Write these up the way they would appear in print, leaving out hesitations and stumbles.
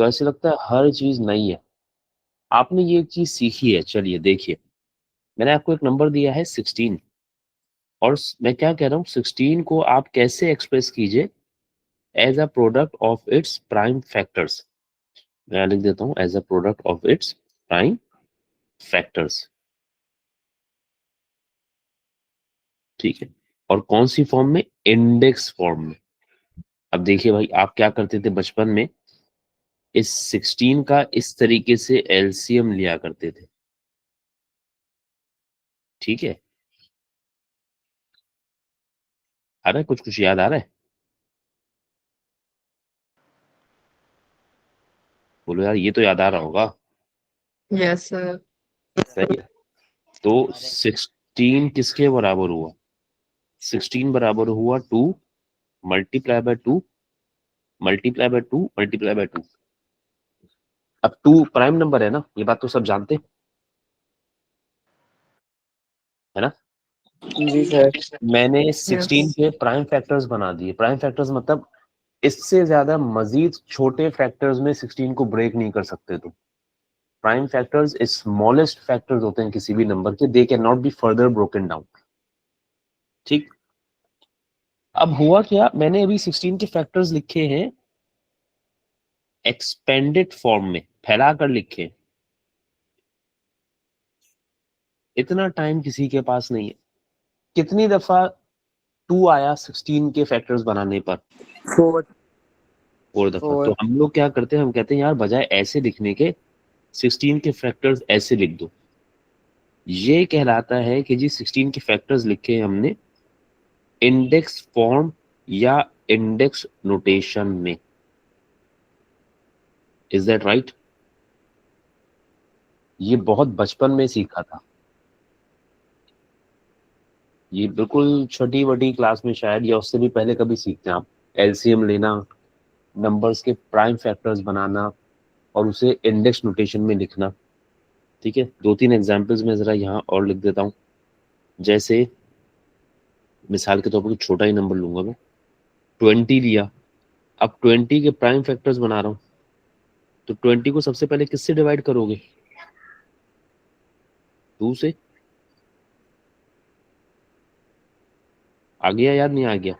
तो ऐसे लगता है हर चीज नई है। आपने ये एक चीज सीखी है, चलिए देखिए, मैंने आपको एक नंबर दिया है 16, और मैं क्या कह रहा हूँ, 16 को आप कैसे एक्सप्रेस कीजिए as a product of its prime factors. मैं लिख देता हूँ as a product of its prime factors, ठीक है। और कौन सी फॉर्म में? इंडेक्स फॉर्म में। अब देखिए भाई, आप क्या करते थे बचपन में, इस 16 का इस तरीके से एलसीएम लिया करते थे, ठीक है। आ रहा है कुछ कुछ याद आ रहा है? बोलो यार, ये तो याद आ रहा होगा। Yes sir. सही है। तो 16 किसके बराबर हुआ? 16 बराबर हुआ 2 multiply by 2 multiply by 2 multiply by 2। अब 2 प्राइम नंबर है ना, ये बात तो सब जानते हैं, है ना। जी सर। मैंने यस 16 के प्राइम फैक्टर्स बना दिए। प्राइम फैक्टर्स मतलब इससे ज्यादा मजीद छोटे फैक्टर्स में 16 को ब्रेक नहीं कर सकते तुम। प्राइम फैक्टर्स स्मॉलेस्ट फैक्टर्स होते हैं किसी भी नंबर के, they can not be further broken down, ठीक। अब हुआ क्या, मैंने अभी 16 के फैक्टर्स लिखे हैं एक्सपेंडेड फॉर्म में, फैला कर लिखे। इतना टाइम किसी के पास नहीं है। कितनी दफा 2 आया 16 के फैक्टर्स बनाने पर? 4। 4 दफा। तो 4। हम लोग क्या करते हैं, हम कहते हैं यार बजाय ऐसे लिखने के 16 के फैक्टर्स ऐसे लिख दो। ये कहलाता है कि जी 16 के फैक्टर्स लिखे हैं हमने इंडेक्स फॉर्म या इंडेक्स नोटेशन में। Is that right? ये बहुत बचपन में सीखा था, ये बिल्कुल छठी वठी क्लास में शायद, या उससे भी पहले कभी सीखते हैं आप। एलसीएम लेना, नंबर्स के प्राइम फैक्टर्स बनाना, और उसे इंडेक्स नोटेशन में लिखना, ठीक है। 2-3 एग्जांपल्स में जरा यहाँ और लिख देता हूँ। जैसे मिसाल के तौर पर छोटा ही नंबर लूंगा मैं, 20 लिया। अब 20 के प्राइम फैक्टर्स बना रहा हूँ, तो 20 को सबसे पहले किससे डिवाइड करोगे? 2 से। आ गया याद, नहीं आ गया?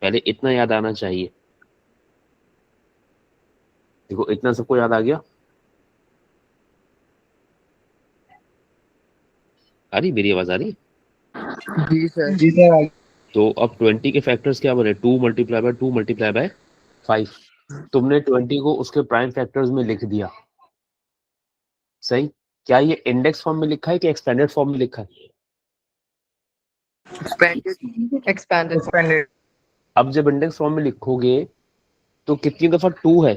पहले इतना याद आना चाहिए। देखो इतना सबको याद आ गया। आ रही मेरी आवाज, आ रही? जी सर। जी सर। तो अब 20 के फैक्टर्स क्या बने? 2 मल्टीप्लाई बाय 2 मल्टीप्लाई बाय 5। तुमने 20 को उसके प्राइम फैक्टर्स में लिख दिया, सही। क्या ये इंडेक्स फॉर्म में लिखा है कि एक्सपेंडेड फॉर्म में लिखा है? एक्सपेंडेड। एक्सपैंडेड। एक्सपेंडेड। अब जब इंडेक्स फॉर्म में लिखोगे तो कितनी दफा 2 है?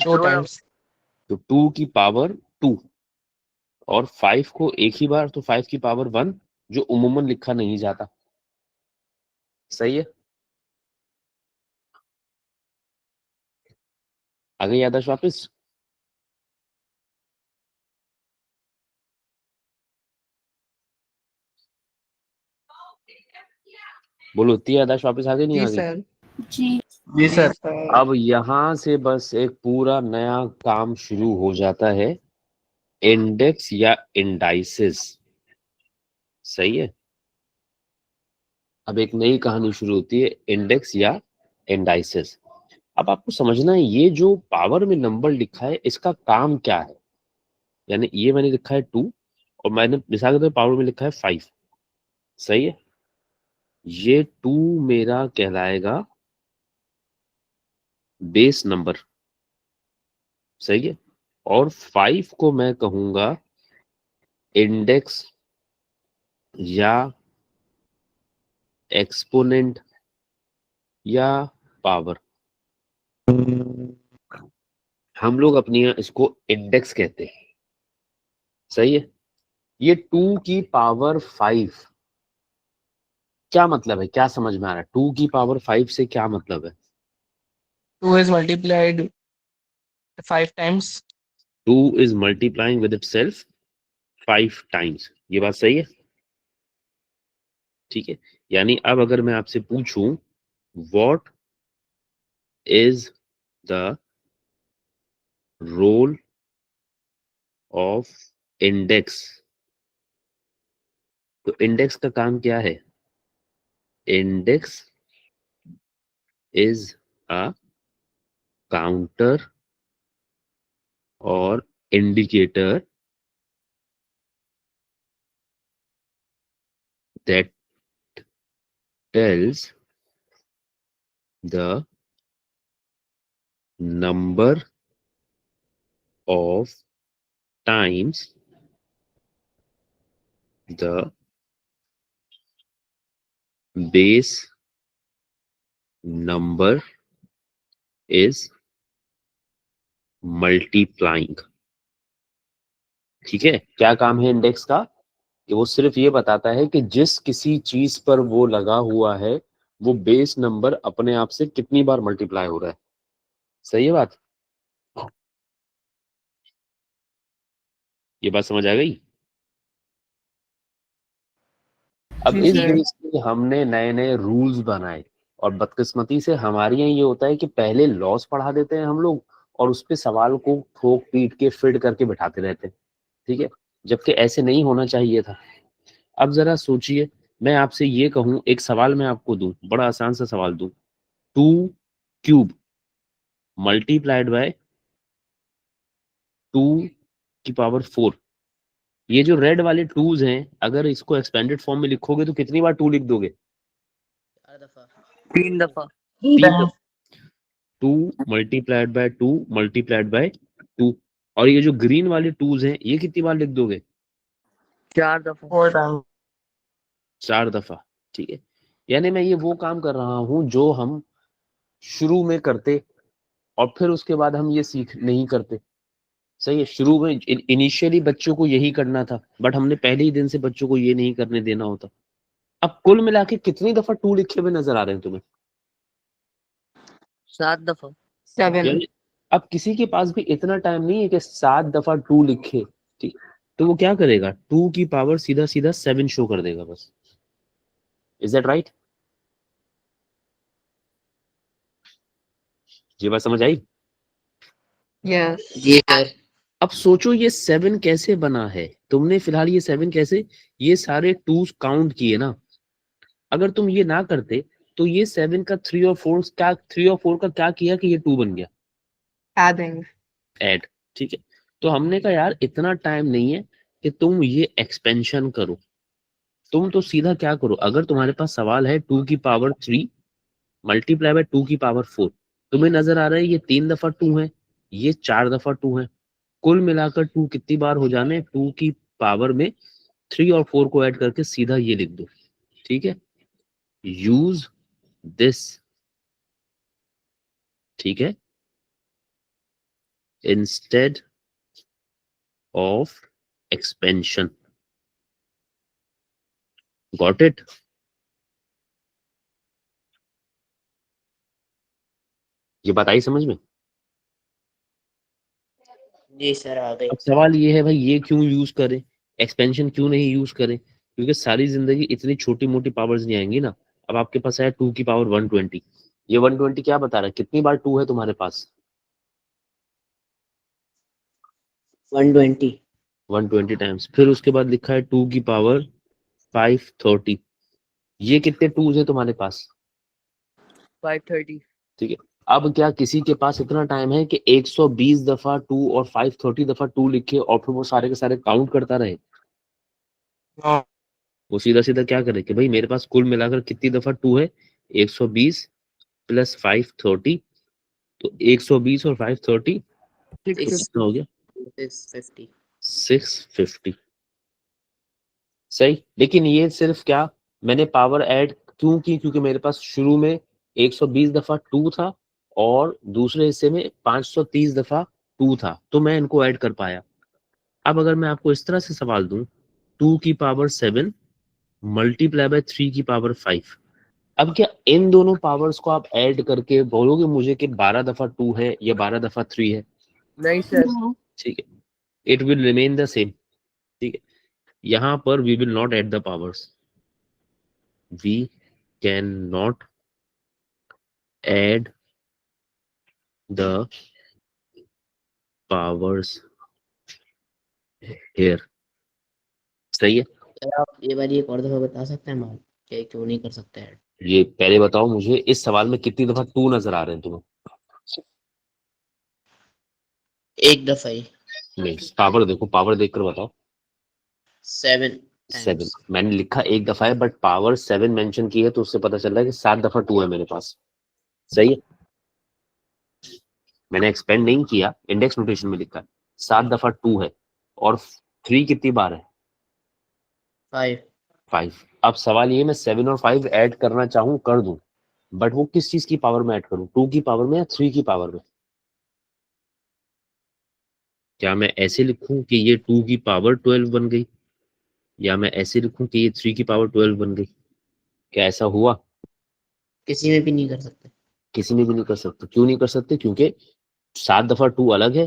2 2 टाइम्स। तो 2 की पावर 2, और 5 को एक ही बार, तो 5 की पावर 1, जो उमूमन लिखा नहीं जाता, सही है। आ गई याददाश्त वापस? बोलो, इतनी याददाश्त वापस आ गई, नहीं जी आ गई? सर। जी जी सर। सर। अब यहां से बस एक पूरा नया काम शुरू हो जाता है, इंडेक्स या इंडाइसेस, सही है। अब एक नई कहानी शुरू होती है, इंडेक्स या इंडाइसेस। अब आपको समझना है ये जो पावर में नंबर लिखा है इसका काम क्या है। यानी ये मैंने लिखा है 2, और मैंने मिसाल के तौर पे पावर में लिखा है 5, सही है। ये 2 मेरा कहलाएगा बेस नंबर, सही है। और 5 को मैं कहूंगा इंडेक्स या एक्सपोनेंट या पावर। हम लोग अपने यहाँ इसको इंडेक्स कहते हैं, सही है। ये 2 की पावर 5 क्या मतलब है, क्या समझ में आ रहा है? 2 की पावर 5 से क्या मतलब है? 2 is multiplied 5 times. 2 is multiplying with itself 5 times, ये बात सही है, ठीक है। यानी अब अगर मैं आपसे पूछूं what is the role of index? तो इंडेक्स का काम क्या है? Index is a counter or indicator that tells the number of times the base number is multiplying. ठीक है, क्या काम है इंडेक्स का? कि वो सिर्फ ये बताता है कि जिस किसी चीज पर वो लगा हुआ है वो बेस नंबर अपने आप से कितनी बार मल्टीप्लाई हो रहा है. सही है बात? ये बात समझ आ गई? अब जी इस सर। बेस पे हमने नए नए रूल्स बनाए और बदकिस्मती से हमारे यहाँ ये होता है कि पहले लॉस पढ़ा देते हैं हम लोग और उस पे सवाल को ठोक पीट के फिट करके बैठाते रहते हैं. ठीक है, जबकि ऐसे नहीं होना चाहिए था. अब जरा सोचिए, मैं आपसे ये कहूं, एक सवाल मैं आपको दूं, बड़ा आसान सा सवाल दूं, 2 क्यूब मल्टीप्लाइड बाय 2 की पावर 4. ये जो रेड वाले टूज हैं, अगर इसको एक्सपेंडेड फॉर्म में लिखोगे तो कितनी बार 2 लिख दोगे? 3 दफा. 3 दफा. 2 मल्टीप्लाइड बाय 2 मल्टीप्लाइड बाय 2. और ये जो ग्रीन वाले टूज हैं ये कितनी बार लिख दोगे? 4 दफा. 4 times. 4 दफा. ठीक है, यानी मैं ये वो काम कर रहा हूं जो हम शुरू में करते और फिर उसके बाद हम ये सीख नहीं करते. सही है, शुरू में इनिशियली बच्चों को यही करना था, बट हमने पहले ही दिन से बच्चों को ये नहीं करने देना होता. अब कुल मिला के कितनी दफा 2 लिखे हुए नजर आ रहे हैं तुम्हें? 7 दफा. 7. यानी अब किसी के पास भी इतना टाइम नहीं है कि 7 दफा 2 लिखे. ठीक, तो वो क्या करेगा? 2 की पावर सीधा सीधा 7 शो कर देगा बस. Is that right? ये बात समझ आई? Yes. जी सर. अब सोचो ये 7 कैसे बना है. तुमने फिलहाल ये 7 कैसे, ये सारे 2 काउंट किए ना. अगर तुम ये ना करते तो ये 7 का 3 और 4 क्या, 3 और 4 का क्या किया कि ये 2 बन गया? Adding. ऐड. ठीक है, तो हमने कहा यार इतना टाइम नहीं है कि तुम ये एक्सपेंशन करो. तुम तो सीधा क्या करो, अगर तुम्हारे पास सवाल है 2 की पावर 3 मल्टीप्लाई बाय 2 की पावर 4, तुम्हें नजर आ रहा है ये 3 दफा 2 है, ये 4 दफा 2 है, कुल मिलाकर 2 कितनी बार हो जाने? 2 की पावर में 3 और 4 को ऐड करके सीधा ये लिख दो. ठीक है, यूज दिस. ठीक है, instead of expansion. Got it? ये बात आई समझ में? जी सर आ गई. अब सवाल ये है भाई, ये क्यों यूज करें, एक्सपेंशन क्यों नहीं यूज करें? क्योंकि सारी जिंदगी इतनी छोटी मोटी पावर्स नहीं आएंगी ना. अब आपके पास है 2 की पावर 120. ये 120 क्या बता रहा है, कितनी बार 2 है तुम्हारे पास? 120. 120 टाइम्स. फिर उसके बाद लिखा है 2 की पावर 530. ये कितने 2 है तुम्हारे पास? 530. ठीक है, अब क्या किसी के पास इतना टाइम है कि 120 दफा 2 और 530 दफा 2 लिखे और फिर वो सारे के सारे काउंट करता रहे? No. वो सीधा सीधा क्या करे कि भाई मेरे पास कुल मिलाकर कितनी दफा 2 है? 120 प्लस 530. तो 120 और 530 तो 650. कितना हो गया? 650. 650. सही, लेकिन ये सिर्फ क्या, मैंने पावर ऐड क्यों की? क्योंकि मेरे पास शुरू में 120 दफा 2 था और दूसरे हिस्से में 530 दफा 2 था, तो मैं इनको ऐड कर पाया. अब अगर मैं आपको इस तरह से सवाल दूं, 2 की पावर 7 मल्टीप्लाई बाय 3 की पावर 5, अब क्या इन दोनों पावर्स को आप ऐड करके बोलोगे मुझे कि 12 दफा 2 है या 12 दफा 3 है? नहीं सर. No. ठीक है, it will remain the same. ठीक है, यहां पर we will not add the powers. We can not add the powers here. सही है? सर आप ये बार एक और दफा बता सकते हैं मैम कि क्यों नहीं कर सकते हैं? ये पहले बताओ मुझे, इस सवाल में कितनी दफा 2 नजर आ रहे हैं तुम्हें? एक दफा ही। नहीं, पावर देखो, पावर देखकर बताओ। 7 7 times। मैंने लिखा एक दफा है, बट पावर 7 मेंशन की है, तो उससे पता चल रहा है कि 7 दफा 2 है मेरे पास। सही है? मैंने एक्सपेंड नहीं किया, इंडेक्स नोटेशन में लिखा है 7 दफा 2 है। और 3 कितनी बार है? 5। 5। अब सवाल ये, मैं 7 और 5 ऐड करना चाहूं कर दूं, बट वो किस चीज की पावर में ऐड करूं? 2 की पावर में या 3 की पावर में? क्या मैं ऐसे लिखूं कि ये 2 की पावर 12 बन गई, या मैं ऐसे लिखूं कि ये 3 की पावर 12 बन गई? क्या ऐसा हुआ? किसी में भी नहीं कर सकते। किसी में भी नहीं कर सकते। क्यों नहीं कर सकते? क्योंकि 7 दफा 2 अलग है,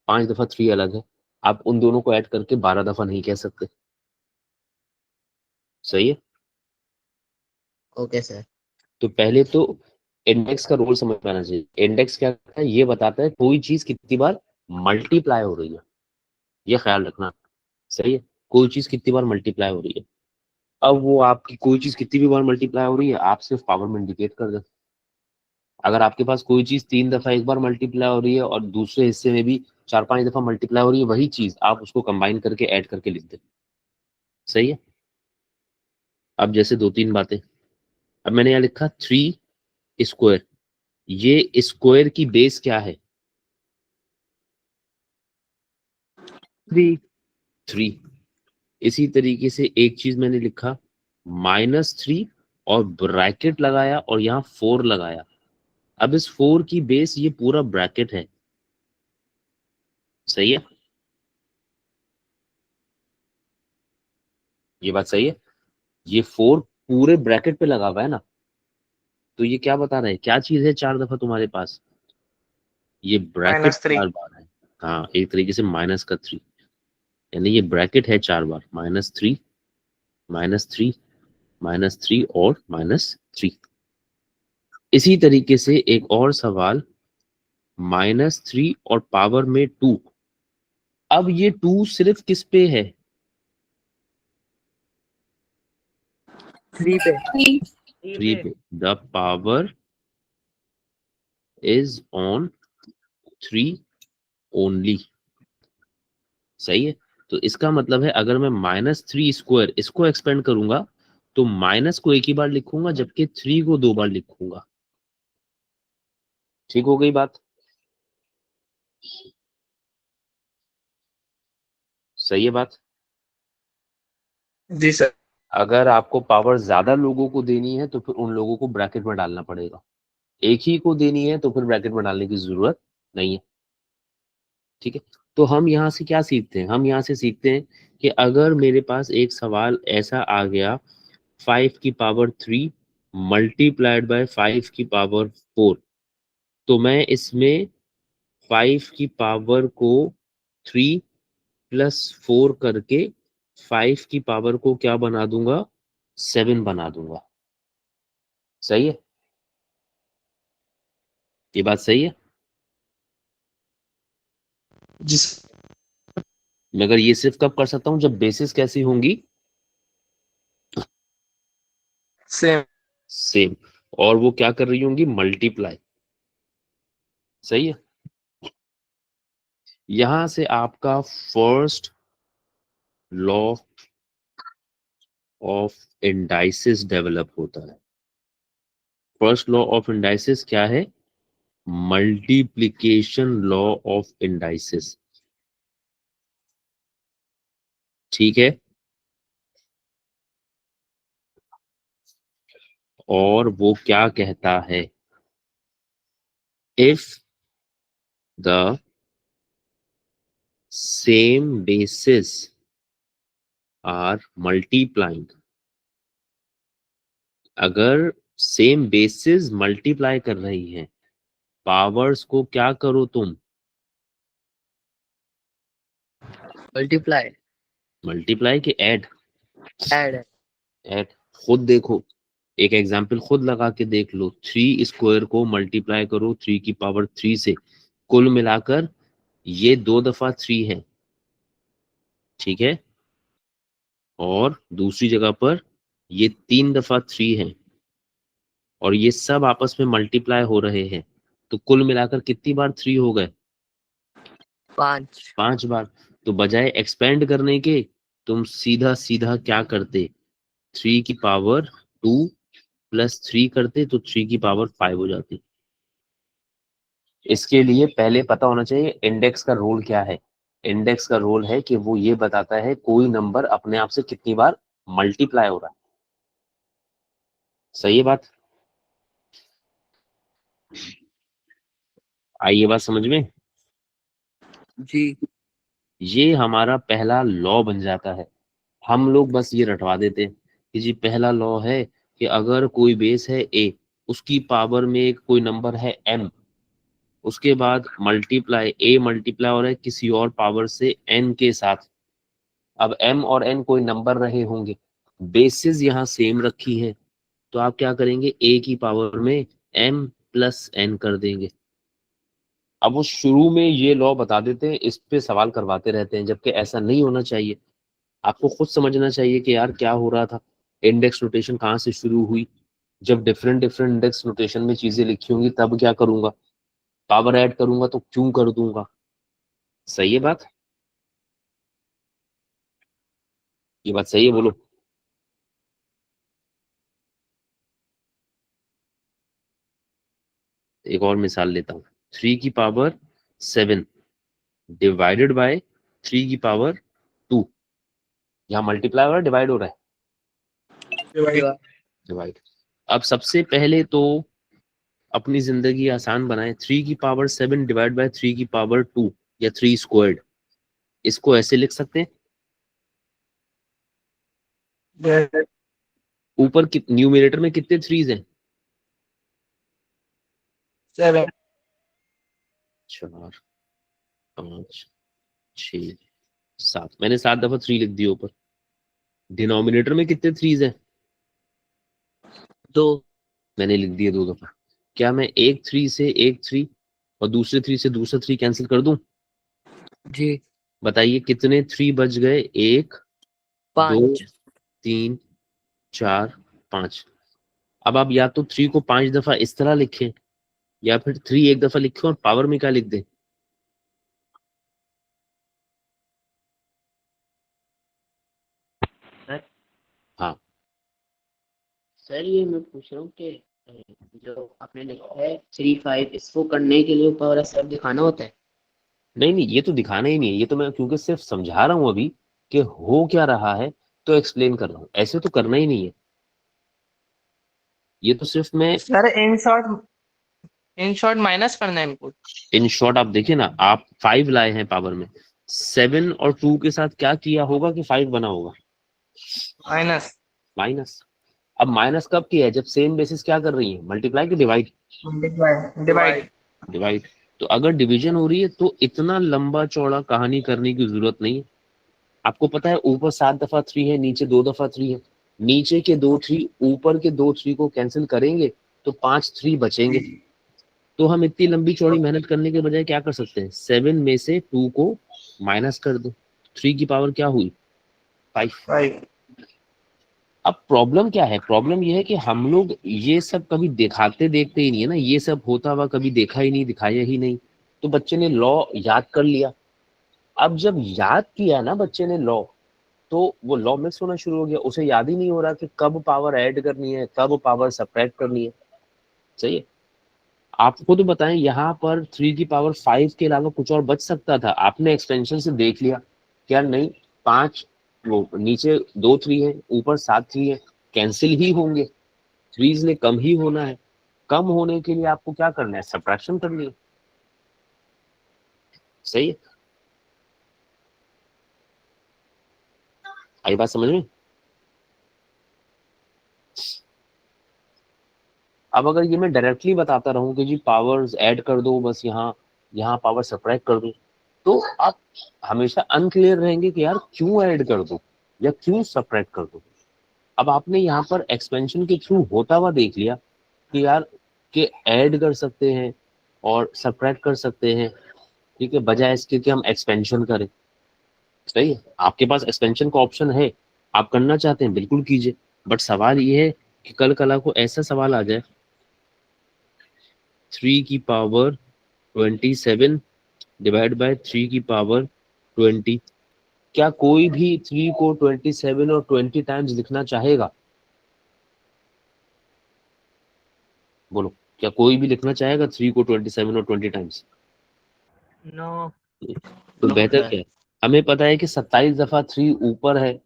5 दफा 3 अलग है। आप उन दोनों को ऐड करके 12 दफा नहीं कह सकते। सही है? Okay sir. तो पहले तो इंडेक्स का रोल समझ में आना चाहिए। इंडेक्स क्या करता है? ये बताता है कोई चीज कितनी बार मल्टीप्लाई हो रही है। ये ख्याल रखना। सही है? कोई चीज कितनी बार मल्टीप्लाई हो रही है। अब वो आपकी कोई चीज कितनी भी बार मल्टीप्लाई हो रही है, आप सिर्फ पावर में इंडिकेट कर दें। अगर आपके पास कोई चीज 3 दफा एक बार मल्टीप्लाई हो रही है और दूसरे हिस्से में भी 4-5 दफा मल्टीप्लाई हो रही है, वही चीज आप उसको कंबाइन करके ऐड करके लिख दें। सही है? अब जैसे 2-3 बातें। अब मैंने यहाँ लिखा 3 स्क्वायर। ये स्क्वायर की बेस क्या है? 3, 3। इसी तरीके से एक चीज मैंने लिखा -3 और ब्रैकेट लगाया और यहाँ 4 लगाया। अब इस 4 की बेस ये पूरा ब्रैकेट है। सही है? ये बात सही है? ये 4 पूरे ब्रैकेट पे लगा हुआ है ना, तो ये क्या बता रहा है? क्या चीज है 4 दफा तुम्हारे पास? ये ब्रैकेट -3, 4 बार है। हाँ, एक तरीके से माइनस का 3, यानी ये ब्रैकेट है 4 बार। -3, -3, -3 और -3। इसी तरीके से एक और सवाल, -3 और पावर में 2। अब ये 2 सिर्फ किस पे है? 3 पे। 3 पे। The power is on 3 only. सही है? तो इसका मतलब है अगर मैं -3 स्क्वायर इसको एक्सपेंड करूंगा, तो माइनस को एक ही बार लिखूंगा, जबकि 3 को 2 बार लिखूंगा। ठीक हो गई बात? सही है बात? जी सर। अगर आपको पावर ज्यादा लोगों को देनी है तो फिर उन लोगों को ब्रैकेट में डालना पड़ेगा। एक ही को देनी है तो फिर ब्रैकेट में डालने की जरूरत नहीं है। ठीक है? तो हम यहाँ से क्या सीखते हैं? हम यहाँ से सीखते हैं कि अगर मेरे पास एक सवाल ऐसा आ गया 5 की पावर 3 मल्टीप्लाइड बाय 5 की पावर 4, तो मैं इसमें 5 की पावर को 3 प्लस 4 करके 5 की पावर को क्या बना दूंगा? 7 बना दूंगा। सही है? ये बात सही है? जी सर। मगर ये सिर्फ कब कर सकता हूं? जब बेसिस कैसी होंगी? सेम। सेम। और वो क्या कर रही होंगी? मल्टीप्लाई। सही है? यहां से आपका first law of indices develop होता है। फर्स्ट लॉ ऑफ इंडाइसिस क्या है? Multiplication law of indices. ठीक है? और वो क्या कहता है? If the same bases are multiplying, अगर सेम बेसिस मल्टीप्लाई कर रही हैं, पावर्स को क्या करो तुम? मल्टीप्लाई। मल्टीप्लाई के ऐड? ऐड। ऐड। खुद देखो, एक एग्जाम्पल खुद लगा के देख लो, 3 स्क्वायर को मल्टीप्लाई करो 3 की पावर 3 से, कुल मिलाकर ये 2 दफा 3 है, ठीक है, और दूसरी जगह पर ये 3 दफा 3 है, और ये सब आपस में मल्टीप्लाई हो रहे हैं, तो कुल मिलाकर कितनी बार 3 हो गए? 5। 5 बार। तो बजाय एक्सपेंड करने के तुम सीधा सीधा क्या करते, 3 की पावर 2 प्लस 3 करते, तो 3 की पावर 5 हो जाती। इसके लिए पहले पता होना चाहिए इंडेक्स का रोल क्या है। इंडेक्स का रोल है कि वो ये बताता है कोई नंबर अपने आप से कितनी बार मल्टीप्लाई हो रहा है। सही है बात? आई ये बात समझ में? जी। ये हमारा पहला लॉ बन जाता है। हम लोग बस ये रटवा देते हैं कि जी पहला लॉ है कि अगर कोई बेस है ए, उसकी पावर में एक कोई नंबर है m, उसके बाद मल्टीप्लाई ए मल्टीप्लाई हो रहा है किसी और पावर से n के साथ। अब m और n कोई नंबर रहे होंगे, बेसिस यहाँ सेम रखी है, तो आप क्या करेंगे, a की पावर में m प्लस n कर देंगे। अब वो शुरू में ये लॉ बता देते हैं, इस पे सवाल करवाते रहते हैं, जबकि ऐसा नहीं होना चाहिए। आपको खुद समझना चाहिए कि यार क्या हो रहा था, इंडेक्स नोटेशन कहाँ से शुरू हुई, जब डिफरेंट डिफरेंट इंडेक्स नोटेशन में चीजें लिखी होंगी तब क्या करूंगा, पावर ऐड करूंगा तो क्यों कर दूंगा। सही है बात? ये बात सही है, बोलो। एक और मिसाल लेता हूँ, 3 की पावर 7 डिवाइडेड बाय 3 की पावर 2। यहाँ मल्टीप्लाई हो रहा है, डिवाइड हो रहा है? डिवाइड। अब सबसे पहले तो अपनी जिंदगी आसान बनाए, 3 की पावर 7 डिवाइड बाय 3 की पावर 2 या 3 स्क्वायर्ड, इसको ऐसे लिख सकते हैं। ऊपर न्यूमरेटर में कितने थ्रीज हैं? 7। 4 5 6 7, मैंने 7 दफा 3 लिख दिया ऊपर। डिनोमिनेटर में कितने थ्रीज हैं? 2। मैंने लिख दिया 2 दफा। क्या मैं एक 3 से एक 3 और दूसरे 3 से दूसरा 3 कैंसिल कर दूं? जी। बताइए कितने 3 बच गए? 1 2 5। 3 4 5। अब आप या तो 3 को 5 दफा इस तरह लिखें, या फिर 3 एक दफा लिखें और पावर में क्या लिख दें। सर हाँ, सर ये मैं पूछ रहा हूँ कि जो आपने लिखा है 3 5, इसको करने के लिए पावर सब दिखाना होता है? नहीं नहीं, ये तो दिखाना ही नहीं है, ये तो मैं क्योंकि सिर्फ समझा रहा हूं अभी कि हो क्या रहा है, तो एक्सप्लेन कर रहा हूं, ऐसे तो करना ही नहीं है। ये तो सिर्फ मैं सर इन शॉर्ट माइनस करना है इनको। इन शॉर्ट, आप देखिए ना, आप 5 लाए हैं पावर में, 7 और 2 के साथ क्या किया होगा कि 5 बना होगा? माइनस। माइनस। अब माइनस कब किया है? जब सेम बेसिस क्या कर रही है, मल्टीप्लाई की डिवाइड? डिवाइड। डिवाइड। तो अगर डिवीजन हो रही है तो इतना लंबा चौड़ा कहानी करने की जरूरत नहीं है। आपको पता है ऊपर 7 दफा 3 है, नीचे 2 दफा 3 है, नीचे के 2 3 ऊपर के 2 3 को कैंसिल करेंगे तो 5 3 बचेंगे। तो हम इतनी लंबी चौड़ी मेहनत करने के बजाय क्या कर सकते हैं, 7 में से 2 को माइनस कर दो, 3 की पावर क्या हुई? 5। 5। अब प्रॉब्लम क्या है? प्रॉब्लम ये है कि हम लोग ये सब कभी दिखाते देखते ही नहीं है ना, ये सब होता हुआ कभी देखा ही नहीं, दिखाया ही नहीं। तो बच्चे ने लॉ याद कर लिया। अब जब याद किया ना बच्चे ने लॉ, तो वो लॉ मिक्स होना शुरू हो गया, उसे याद ही नहीं हो रहा कि कब पावर ऐड करनी है, कब पावर सब्ट्रैक्ट करनी है। सही है? आपको तो बताएं, यहाँ पर 3 की पावर 5 के अलावा कुछ और बच सकता था, आपने एक्सपेंशन से देख लिया क्या? नहीं, 5, वो नीचे 2 3 है, ऊपर 7 3 है, कैंसिल ही होंगे, थ्रीज ने कम ही होना है। कम होने के लिए आपको क्या करना है, सब्ट्रैक्शन करनी है। सही है? आई बात समझ में? अब अगर ये मैं डायरेक्टली बताता रहूं कि जी पावर्स ऐड कर दो बस, यहाँ यहाँ पावर सब्ट्रैक्ट कर दो, तो आप हमेशा अनक्लियर रहेंगे कि यार क्यों ऐड कर दो या क्यों सब्ट्रैक्ट कर दो। अब आपने यहाँ पर एक्सपेंशन के थ्रू होता हुआ देख लिया कि यार कि ऐड कर सकते हैं और सब्ट्रैक्ट कर सकते हैं, ठीक है, बजाय इसके कि हम एक्सपेंशन करें। सही है, आपके पास एक्सपेंशन का ऑप्शन है, आप करना चाहते हैं बिल्कुल कीजिए, बट सवाल ये है कि कल कला को ऐसा सवाल आ जाए 3 की पावर 27 डिवाइड बाय 3 की पावर 20, क्या कोई भी 3 को 27 और 20 टाइम्स लिखना चाहेगा? बोलो, क्या कोई भी लिखना चाहेगा 3 को 27 और 20 टाइम्स? नो। तो नो बेहतर सर। क्या है, हमें पता है कि 27 दफा 3 ऊपर है,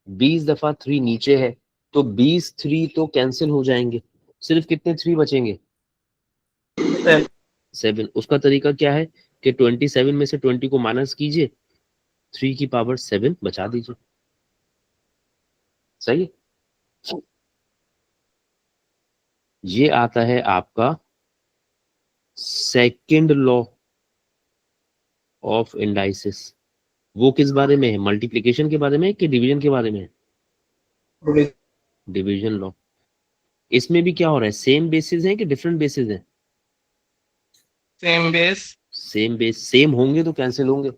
20 दफा 3 नीचे है, तो 20 3 तो कैंसिल हो जाएंगे, सिर्फ कितने 3 बचेंगे? 7। उसका तरीका क्या है कि 27 में से 20 को माइनस कीजिए, 3 की पावर 7 बचा दीजिए। सही है, ये आता है आपका सेकंड लॉ ऑफ इंडाइसिस। वो किस बारे में है, मल्टीप्लिकेशन के बारे में है कि डिवीजन के बारे में है? Division law. इसमें भी क्या हो रहा है, सेम बेसिस है कि डिफरेंट बेसिस है? Same base. Same base, same होंगे तो कैंसिल होंगे।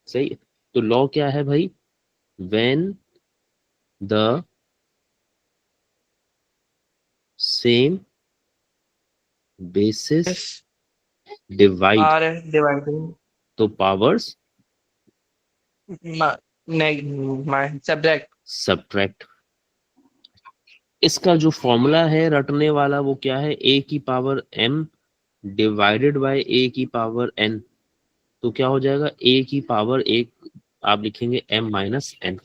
सही है? तो लॉ क्या है भाई, when the same basis divide, are dividing तो पावर्स सब्जेक्ट। सब्ट्रैक्ट। इसका जो फॉर्मूला है रटने वाला वो क्या है, ए की पावर m डिवाइडेड बाय ए की पावर n। तो क्या हो जाएगा, ए की पावर एक आप लिखेंगे m माइनस n।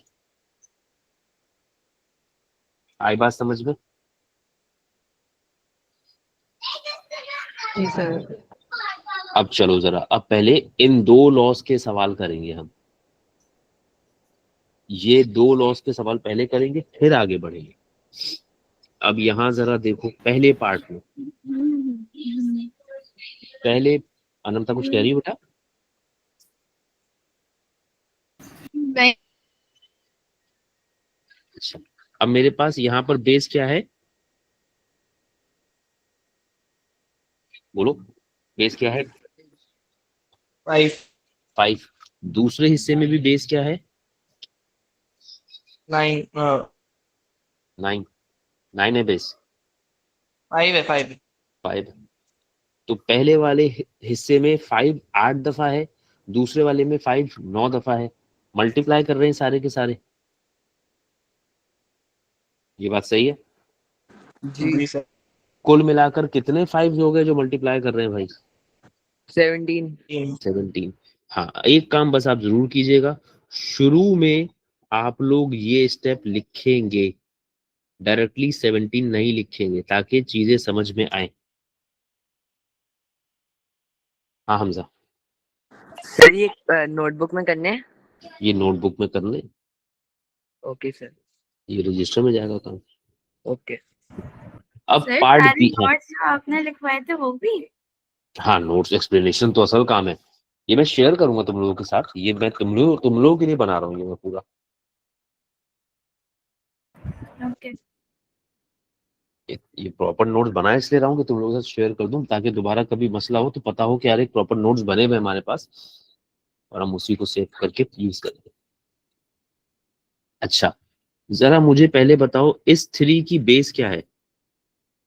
आई बात समझ में? जी सर। अब चलो जरा, अब पहले इन दो लॉस के सवाल करेंगे हम, ये दो लॉस के सवाल पहले करेंगे फिर आगे बढ़ेंगे। अब यहां जरा देखो पहले पार्ट में, पहले अनंता कुछ कह रही हो बेटा? नहीं। अच्छा, अब मेरे पास यहाँ पर बेस क्या है, बोलो, बेस क्या है? 5 5। दूसरे हिस्से में भी बेस क्या है? 9 9। 9 है बेस, 5 है 5। 5। तो पहले वाले हिस्से में 5 8 दफा है, दूसरे वाले में 5 9 दफा है, मल्टीप्लाई कर रहे हैं सारे के सारे। ये बात सही है? जी सर। कुल मिलाकर कितने 5 हो गए जो मल्टीप्लाई कर रहे हैं भाई? 17। 17। हाँ, एक काम बस आप जरूर कीजिएगा, शुरू में आप लोग ये स्टेप लिखेंगे, डायरेक्टली 17 नहीं लिखेंगे ताकि चीजें समझ में आए। हाँ हमजा, सर ये नोटबुक में करने हैं? ये नोटबुक में कर ले, ओके सर। ये रजिस्टर में जाएगा काम। ओके। अब सर पार्ट सारे बी है। नोट्स जो आपने लिखवाए थे वो भी? हाँ, नोट्स एक्सप्लेनेशन तो असल काम है, ये मैं शेयर करूंगा तुम लोगों के साथ, ये मैं तुम लोगों के लिए बना रहा हूँ ये मैं पूरा। ओके। ये प्रॉपर नोट्स बनाए इसलिए रहा हूँ कि तुम लोगों के साथ शेयर कर दूं, ताकि दोबारा कभी मसला हो तो पता हो कि यार एक प्रॉपर नोट्स बने हुए हमारे पास और हम उसी को सेव करके यूज करेंगे। अच्छा, जरा मुझे पहले बताओ इस 3 की बेस क्या है,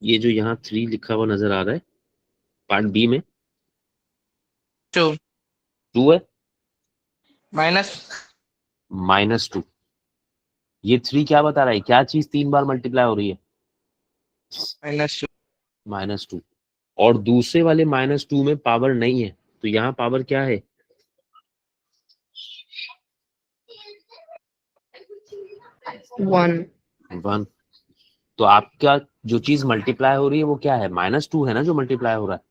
ये जो यहाँ 3 लिखा हुआ नजर आ रहा है पार्ट बी में? 2 2 है, माइनस -2। ये 3 क्या बता रहा है, क्या चीज 3 बार मल्टीप्लाई हो रही है? -2। -2। और दूसरे वाले -2 में पावर नहीं है, तो यहाँ पावर क्या है? 1। 1। तो आपका जो चीज मल्टीप्लाई हो रही है वो क्या है, -2 है ना जो मल्टीप्लाई हो रहा है।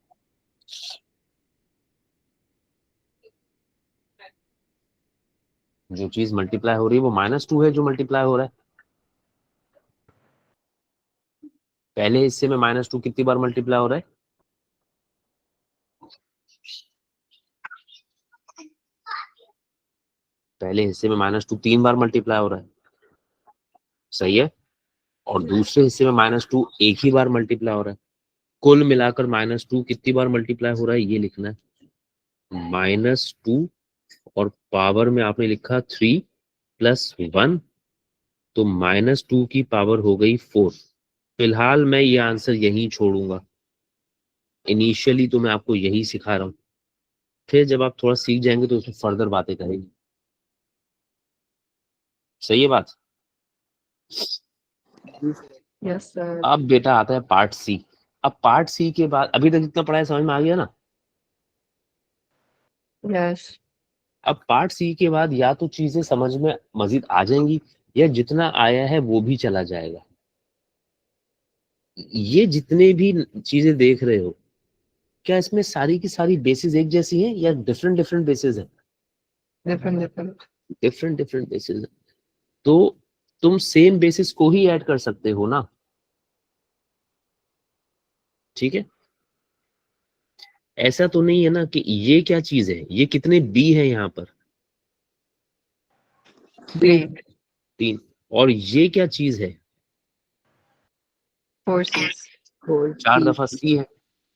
जो चीज मल्टीप्लाई हो रही है वो -2 है जो मल्टीप्लाई हो रहा है। पहले हिस्से में -2 कितनी बार मल्टीप्लाई हो रहा है? पहले हिस्से में -2 3 बार मल्टीप्लाई हो रहा है। सही है? और दूसरे हिस्से में -2 एक ही बार मल्टीप्लाई हो रहा है। कुल मिलाकर -2 कितनी बार मल्टीप्लाई हो रहा है ये लिखना है। -2 और पावर में आपने लिखा 3 + 1, तो -2 की पावर हो गई 4। फिलहाल मैं ये आंसर यहीं छोड़ूंगा। इनिशियली तो मैं आपको यही सिखा रहा हूँ, फिर जब आप थोड़ा सीख जाएंगे तो उसमें फर्दर बातें करेंगे। सही है बात? Yes sir. अब बेटा आता है पार्ट सी। अब पार्ट सी के बाद अभी तक जितना पढ़ा है समझ में आ गया ना? यस। अब पार्ट सी के बाद या तो चीजें समझ में मजीद आ जाएंगी या जितना आया है वो भी चला जाएगा। ये जितने भी चीजें देख रहे हो, क्या इसमें सारी की सारी बेसिस एक जैसी हैं या डिफरेंट डिफरेंट बेसिस है? Different different. Different different basis है। तो तुम सेम बेसिस को ही ऐड कर सकते हो ना, ठीक है? ऐसा तो नहीं है ना कि ये क्या चीज है, ये कितने बी है यहाँ पर? 3 3। और ये क्या चीज है? 4 6। 4 दफा सी है।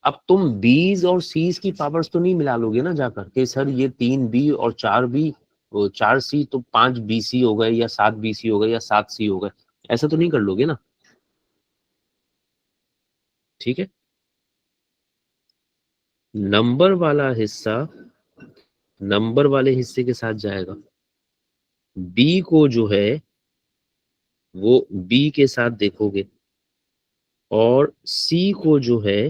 अब तुम बीज और सीज की पावर्स तो नहीं मिला लोगे ना जाकर कि सर ये 3 बी और 4 बी, 4 सी तो 5 बी सी हो गए या 7 बी सी हो गए या 7 सी हो गए, ऐसा तो नहीं कर लोगे ना, ठीक है? नंबर वाला हिस्सा नंबर वाले हिस्से के साथ जाएगा। बी को जो है वो बी के साथ देखोगे और सी को जो है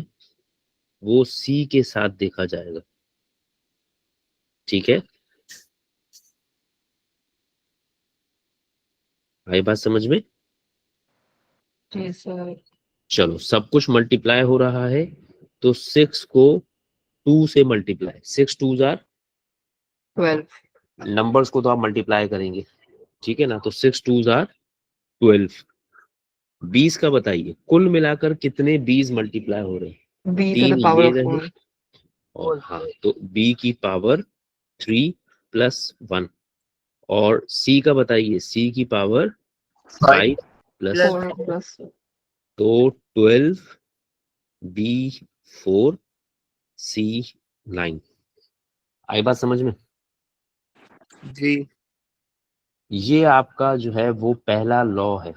वो सी के साथ देखा जाएगा, ठीक है? आई बात समझ में? जी सर। चलो, सब कुछ मल्टीप्लाई हो रहा है तो 6 को 2 से मल्टीप्लाई, 6 2s आर 12। नंबर्स को तो आप मल्टीप्लाई करेंगे, ठीक है ना? तो 6 2s आर 12। 20 का बताइए कुल मिलाकर कितने 20 मल्टीप्लाई हो रहे हैं? b to 3 the power ये of रहे 4। और हाँ, तो b की पावर 3 + 1 और c का बताइए, c की पावर 5 + 4 plus तो 12 b 4 c 9। आई बात समझ में? जी। ये आपका जो है वो पहला लॉ है,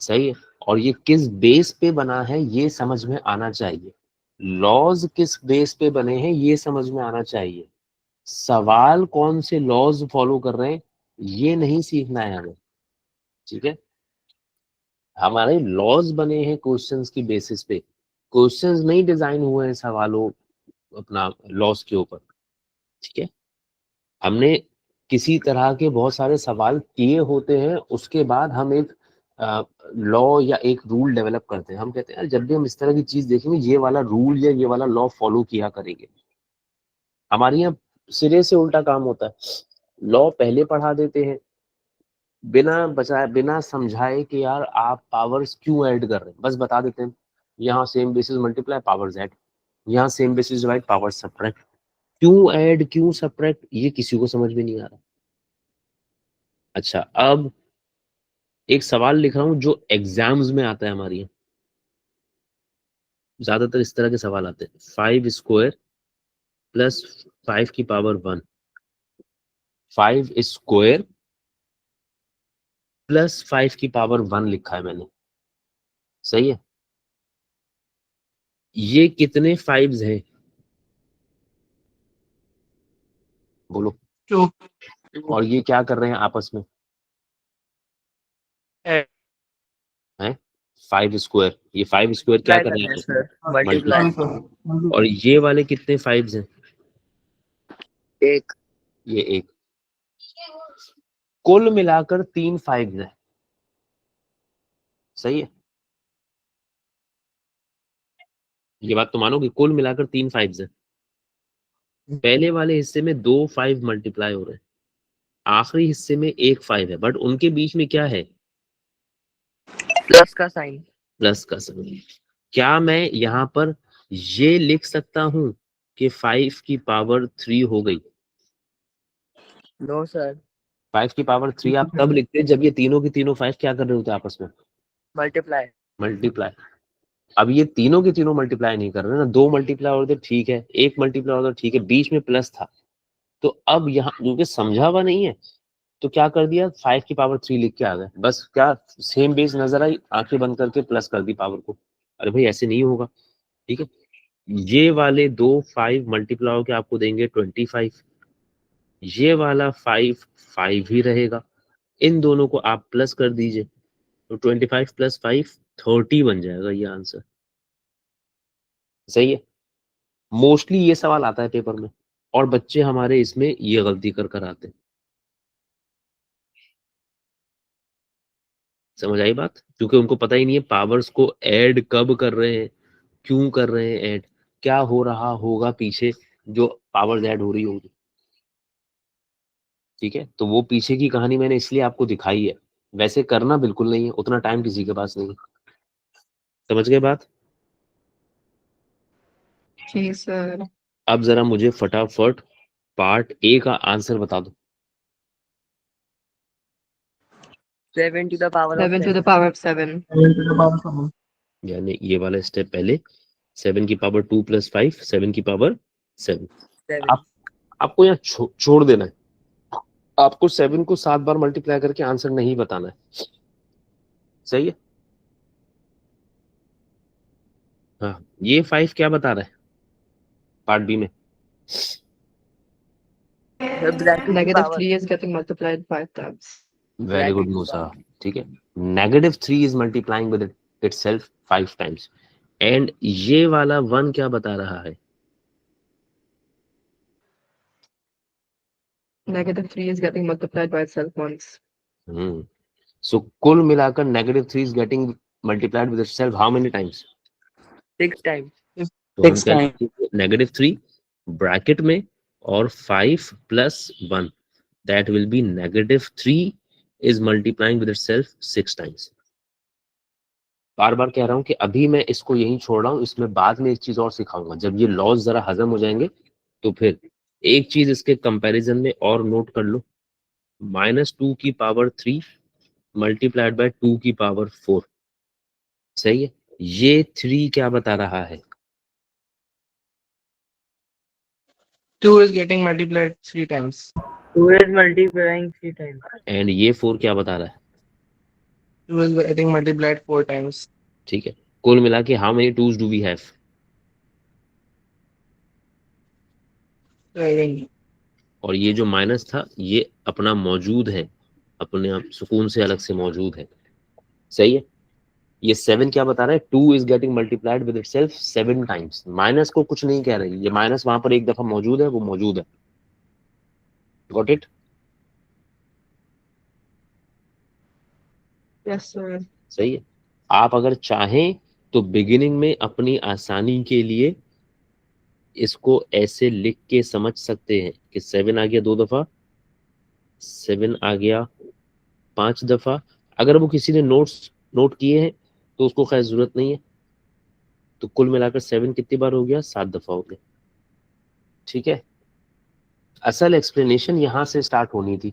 सही है? और ये किस बेस पे बना है ये समझ में आना चाहिए। लॉज किस बेस पे बने हैं ये समझ में आना चाहिए। सवाल कौन से लॉज फॉलो कर रहे हैं ये नहीं सीखना है हमें, ठीक है? हमारे लॉज बने हैं क्वेश्चंस की बेसिस पे, क्वेश्चंस नहीं डिजाइन हुए हैं सवालों अपना लॉज के ऊपर, ठीक है? हमने किसी तरह के बहुत सारे सवाल किए होते हैं, उसके बाद हम एक लॉ या एक रूल डेवलप करते हैं। हम कहते हैं यार जब भी हम इस तरह की चीज देखेंगे ये वाला रूल या ये वाला लॉ फॉलो किया करेंगे। हमारे यहाँ सिरे से उल्टा काम होता है, लॉ पहले पढ़ा देते हैं बिना बचाए बिना समझाए कि यार आप पावर्स क्यों ऐड कर रहे हैं, बस बता देते हैं यहाँ same basis multiply powers add, यहाँ same basis divide powers subtract. क्यों ऐड क्यों सब्ट्रैक्ट ये किसी को समझ में नहीं आ रहा। अच्छा, अब एक सवाल लिख रहा हूं जो एग्जाम्स में आता है हमारे यहाँ, ज्यादातर इस तरह के सवाल आते हैं। 5 स्क्वायर + 5 की पावर 1, 5 स्क्वायर + 5 की पावर 1 लिखा है मैंने, सही है? ये कितने 5s हैं बोलो? 2। और ये क्या कर रहे हैं आपस में? हैं 5 स्क्वायर, ये 5 स्क्वायर क्या कर रहे हैं आपस में? Sir multiply. मल्टीप्लाई। और ये वाले कितने 5s हैं? एक। ये एक। कुल मिलाकर 3 5s हैं, सही है? ये बात तो मानो कि कुल मिलाकर 3 5s हैं। पहले वाले हिस्से में 2 5 मल्टीप्लाई हो रहे हैं, आखिरी हिस्से में 1 5 है, बट उनके बीच में क्या है? प्लस का साइन। प्लस का साइन। क्या मैं यहाँ पर ये लिख सकता हूं कि 5 की पावर 3 हो गई? No sir. 5 की पावर 3 आप तब लिखते हैं जब ये तीनों की तीनों 5 क्या कर रहे होते हैं आपस में? मल्टीप्लाई। मल्टीप्लाई। अब ये तीनों के तीनों मल्टीप्लाई नहीं कर रहे ना, 2 मल्टीप्लाई और तो ठीक है, 1 मल्टीप्लाई और तो ठीक है, बीच में प्लस था। तो अब यहाँ क्योंकि समझा हुआ नहीं है तो क्या कर दिया, 5 की पावर 3 लिख के आ गए, बस क्या सेम बेस नजर आई, आंखें बंद करके प्लस कर दी पावर को। अरे भाई ऐसे नहीं होगा, ठीक है। ये वाले दो 5 मल्टीप्लाई होके आपको देंगे 25, ये वाला 5 5 ही रहेगा, इन दोनों को आप प्लस कर दीजिए तो 25 + 5 30 बन जाएगा ये आंसर। सही है। मोस्टली ये सवाल आता है पेपर में और बच्चे हमारे इसमें ये गलती कर कर आते हैं। समझ आई बात, क्योंकि उनको पता ही नहीं है पावर्स को ऐड कब कर रहे हैं, क्यों कर रहे हैं ऐड, क्या हो रहा होगा पीछे जो पावर्स ऐड हो रही होगी। ठीक है, तो वो पीछे की कहानी मैंने इसलिए आपको दिखाई है, वैसे करना बिल्कुल नहीं है, उतना टाइम किसी के पास नहीं है। समझ गए बात। जी सर। अब जरा मुझे फटाफट पार्ट ए का आंसर बता दो। 7 to the power of 7 to the 7। power of 7। यानी ये वाला स्टेप पहले, 7 की पावर 2 + 5 7 की पावर 7। 7। आप आपको यहाँ छोड़ देना है, आपको 7 को 7 बार मल्टीप्लाई करके आंसर नहीं बताना है। सही है। हाँ, ये 5 क्या बता रहा है पार्ट बी में। ब्रैकेट की Negative power. 3 is getting multiplied 5 times. Very good Musa, ठीक है। -3 is multiplying with itself 5 times. And ये वाला 1 क्या बता रहा है, -3 is getting multiplied by itself once. सो कुल मिलाकर -3 is getting multiplied with itself how many times, 6 time. तो हम क्या लिखेंगे, -3 ब्रैकेट में और 5 + 1 that will be -3 is multiplying with itself 6 times. बार बार कह रहा हूं कि अभी मैं इसको यहीं छोड़ रहा हूं, इसमें बाद में एक चीज और सिखाऊंगा, जब ये लॉज जरा हजम हो जाएंगे तो फिर एक चीज इसके कंपैरिजन में और नोट कर लो, -2 की पावर 3 मल्टीप्लाइड बाय 2 की पावर 4। सही है। ये 3 क्या बता रहा है, 2 is getting multiplied 3 times. 2 is multiplying 3 times। And ये 4 क्या बता रहा है। 2 is getting multiplied 4 times. ठीक है, कुल मिला के how many twos do we have, 7. और ये जो माइनस था ये अपना मौजूद है, अपने आप सुकून से अलग से मौजूद है। सही है। ये 7 क्या बता रहा है, 2 is getting multiplied with itself 7 times. Minus को कुछ नहीं कह रही, ये माइनस वहां पर एक दफा मौजूद है, वो मौजूद है। Got it. Yes sir. सही है। आप अगर चाहें तो बिगिनिंग में अपनी आसानी के लिए इसको ऐसे लिख के समझ सकते हैं कि 7 आ गया 2 दफा, 7 आ गया 5 दफा। अगर वो किसी ने नोट किए हैं तो उसको खैर जरूरत नहीं है। तो कुल मिलाकर 7 कितनी बार हो गया, 7 दफा हो गया। ठीक है। असल एक्सप्लेनेशन यहाँ से स्टार्ट होनी थी,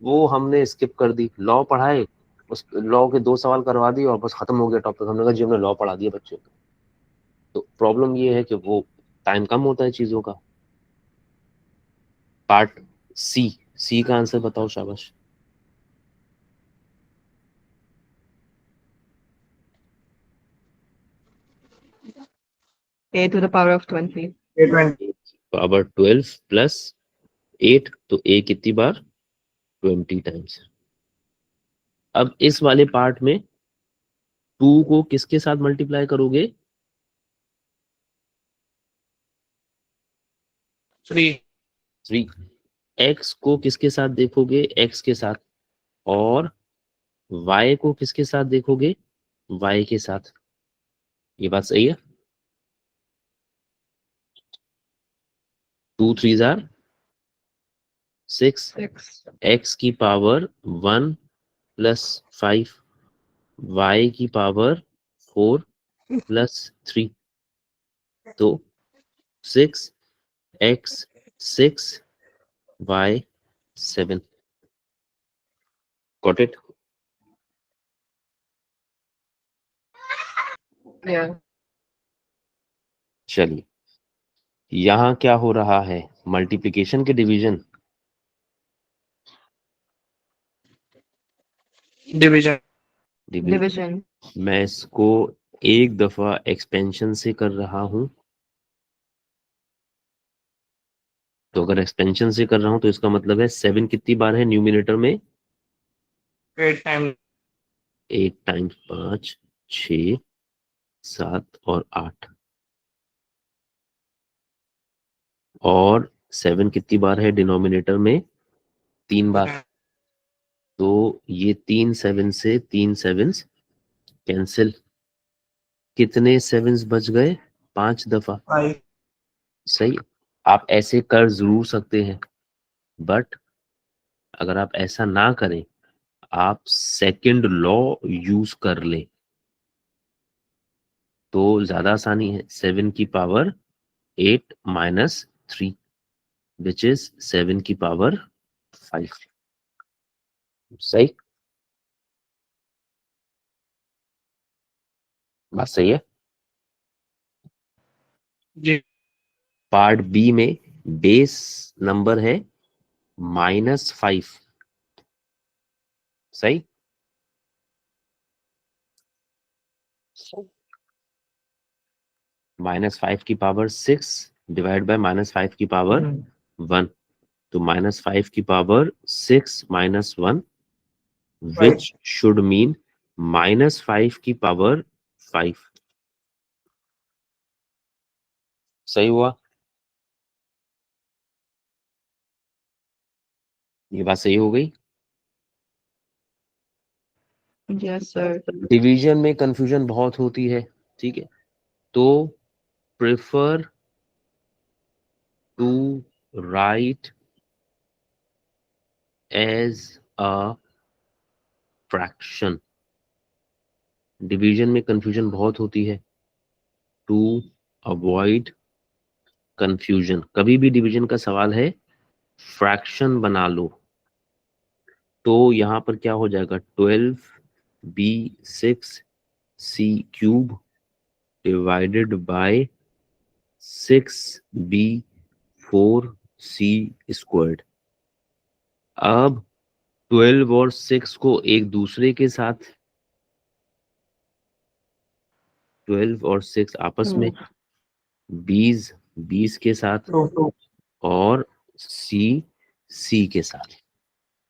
वो हमने स्किप कर दी। लॉ पढ़ाए, उस लॉ के 2 सवाल करवा दिए और बस खत्म हो गया टॉपिक। हमने कहा जी हमने लॉ पढ़ा दिया बच्चों को। तो प्रॉब्लम ये है कि वो टाइम कम होता है चीजों का। पार्ट सी का आंसर बताओ, शाबाश। A to the power of 20. Power 12 + 8, तो ए कितनी बार, 20 टाइम्स। अब इस वाले पार्ट में 2 को किसके साथ मल्टीप्लाई करोगे, 3. 3। x को किसके साथ देखोगे, x के साथ, और y को किसके साथ देखोगे, y के साथ। ये बात सही है। 2 3s are 6, 6. x की पावर 1 + 5, y की पावर 4 + 3, तो 6 x 6 y 7। Got it. Yeah. चलिए, यहाँ क्या हो रहा है, मल्टीप्लिकेशन के डिवीजन? Division. डिविजन। मैं इसको एक दफा एक्सपेंशन से कर रहा हूं, तो अगर एक्सपेंशन से कर रहा हूं तो इसका मतलब है 7 कितनी बार है न्यूमिनेटर में? 8 times. 8 टाइम्स 5, 6, 7 और 8, और 7 कितनी बार है डिनोमिनेटर में? 3 बार। तो ये 3 7 से 3 7 कैंसिल, कितने 7 बच गए? 5 दफा। 5. सही। आप ऐसे कर जरूर सकते हैं, बट अगर आप ऐसा ना करें, आप सेकंड लॉ यूज कर ले तो ज्यादा आसानी है। 7 की पावर 8 माइनस 3 विच इज 7 की पावर 5। सही, बात सही है। जी. पार्ट बी में बेस नंबर है -5। सही। -5 की पावर 6 डिवाइड बाय -5 की पावर 1, तो -5 की power 6 minus 1 which should mean -5 की पावर 5। सही हुआ? ये बात सही हो गई। Yes sir. डिवीजन में कंफ्यूजन बहुत होती है, ठीक है, तो prefer to write as a fraction. Division में कंफ्यूजन बहुत होती है, टू अवॉइड कंफ्यूजन कभी भी डिवीजन का सवाल है फ्रैक्शन बना लो। तो यहाँ पर क्या हो जाएगा, 12b6c³ डिवाइडेड बाय 6b4c²। अब 12 और 6 को एक दूसरे के साथ, 12 और 6 आपस में, 20 20 के साथ, और सी के साथ।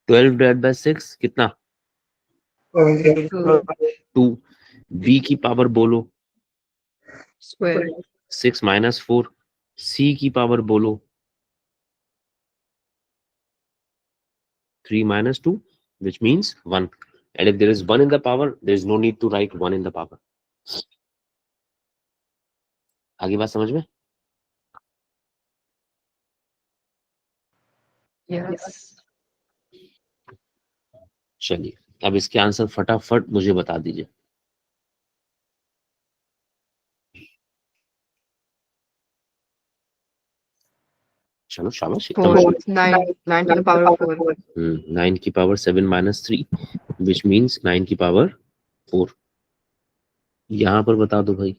12 डिवाइड बाय 6 कितना? 2। बी की पावर बोलो, स्क्वायर। 6 माइनस 4। सी की पावर बोलो, 3 minus 2, which means 1. And if there is 1 in the power, there is no need to write 1 in the power. आगे बात समझ में? यस। चलिए, अब इसके आंसर फटाफट मुझे बता दीजिए। चलो शाबाश, एकदम 9 to the power of 4। 9 की पावर 7 माइनस 3 विच मीन्स 9 की पावर 4। यहाँ पर बता दो भाई,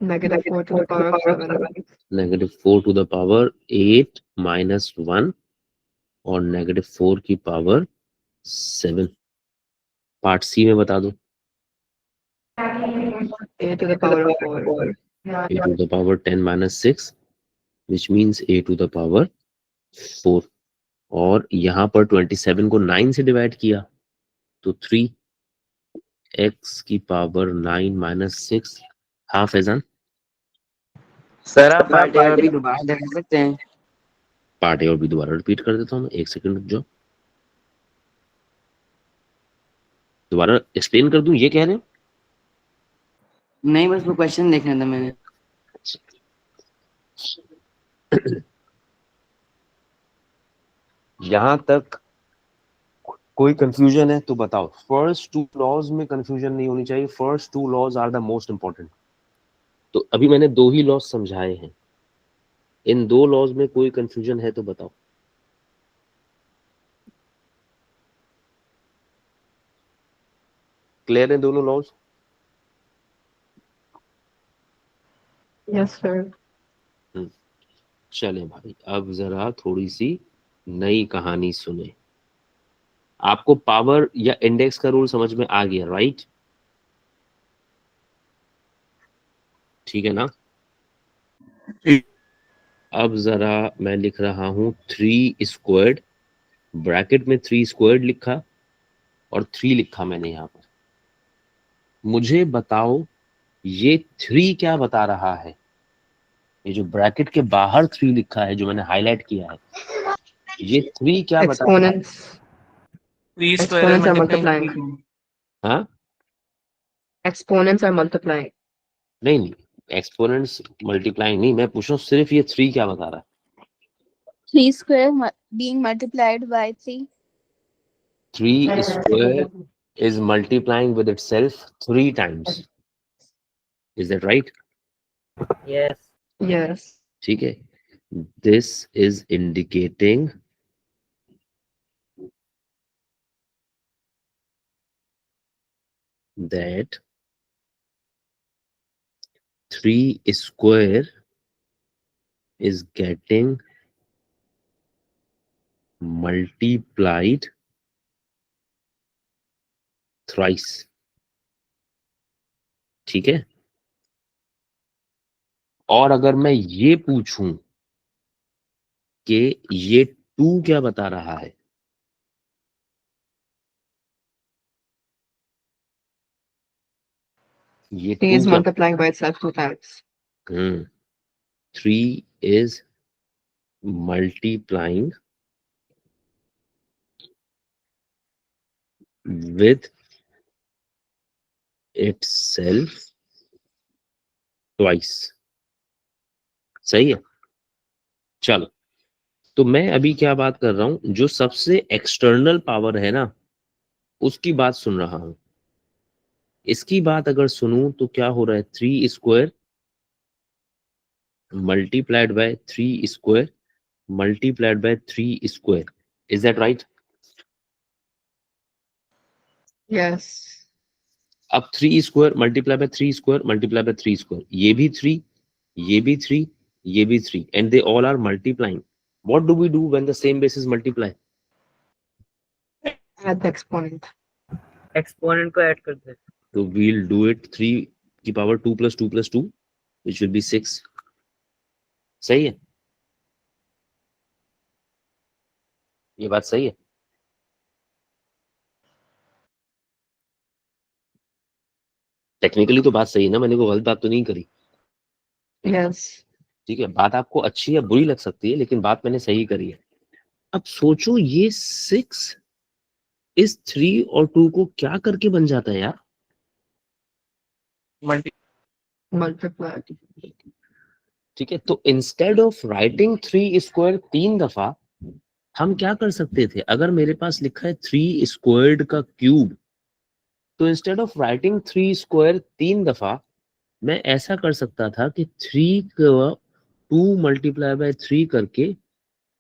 -4 to the power of 7। -4 to the power 8 minus 1 और -4 की पावर 7। पार्ट सी में बता दो, A to the power of 4। a to the power 10 minus 6 which means a to the power 4। और यहाँ पर 27 को 9 से डिवाइड किया तो 3x की पावर 9 माइनस 6 हाफ एजन। सर आप पार्ट ए और भी दोबारा देख सकते हैं। पार्ट ए और भी दोबारा रिपीट कर देता हूँ, एक सेकंड रुक जाओ, दोबारा एक्सप्लेन कर दूं ये कह रहे हो? नहीं बस वो क्वेश्चन देखना था मैंने। यहां तक कोई कंफ्यूजन है तो बताओ। फर्स्ट 2 लॉज में कंफ्यूजन नहीं होनी चाहिए, first 2 laws are the most important. तो अभी मैंने 2 ही लॉज समझाए हैं, इन 2 लॉज में कोई कंफ्यूजन है तो बताओ। क्लियर है दोनों लॉज? Yes, sir. चले भाई, अब जरा थोड़ी सी नई कहानी सुने। आपको पावर या इंडेक्स का रूल समझ में आ गया, राइट? ठीक है ना? अब जरा मैं लिख रहा हूं 3 स्क्वायर्ड, ब्रैकेट में 3 स्क्वायर्ड लिखा और 3 लिखा मैंने यहाँ पर। मुझे बताओ ये 3 क्या बता रहा है? ये जो ब्रैकेट के बाहर 3 लिखा है, जो मैंने हाईलाइट किया है, ये 3 क्या बता रहा है? Exponents. 3 square Exponents are multiplying multiplying. 3. हाँ, Exponents are multiplying. नहीं नहीं, एक्सपोनेंट्स मल्टीप्लाइंग नहीं, मैं पूछ रहा हूँ सिर्फ ये 3 क्या बता रहा है? 3 square being multiplied by 3. 3 square is multiplying with itself 3 times. Is that right? Yes. Yes. ठीक है, this is indicating that 3 square is getting multiplied thrice. ठीक है, और अगर मैं ये पूछूं कि ये 2 क्या बता रहा है? ये 3 2 is क्या? multiplying by itself 2 times. 3 is multiplying with itself twice. सही है? चलो, तो मैं अभी क्या बात कर रहा हूं, जो सबसे एक्सटर्नल पावर है ना, उसकी बात सुन रहा हूं। इसकी बात अगर सुनूं तो क्या हो रहा है? 3 square multiplied by 3 square multiplied by 3 square. Is that right? Yes. अब 3 square multiply by 3 square multiply by 3 square, ये भी 3, ये भी 3, ये भी 3, and they all are multiplying. What do we do when the same base is multiply? Add the exponent. Exponent को add कर दे। तो we'll do it 3 की power 2 plus 2 plus 2 which will be 6. सही है? ये बात सही है? टेक्निकली तो बात सही है ना, मैंने कोई गलत बात तो नहीं करी। Yes. ठीक है, बात आपको अच्छी या बुरी लग सकती है, लेकिन बात मैंने सही करी है। अब सोचो ये 6 इस 3 और 2 को क्या करके बन जाता है यार? Multiply. ठीक है, तो इंस्टेड ऑफ राइटिंग 3 स्क्वायर 3 दफा, हम क्या कर सकते थे? अगर मेरे पास लिखा है 3 स्क्वायर्ड का क्यूब, तो इंस्टेड ऑफ राइटिंग 3 स्क्वायर 3 दफा, मैं ऐसा कर सकता था कि 3 का 2 मल्टीप्लाई बाय 3 करके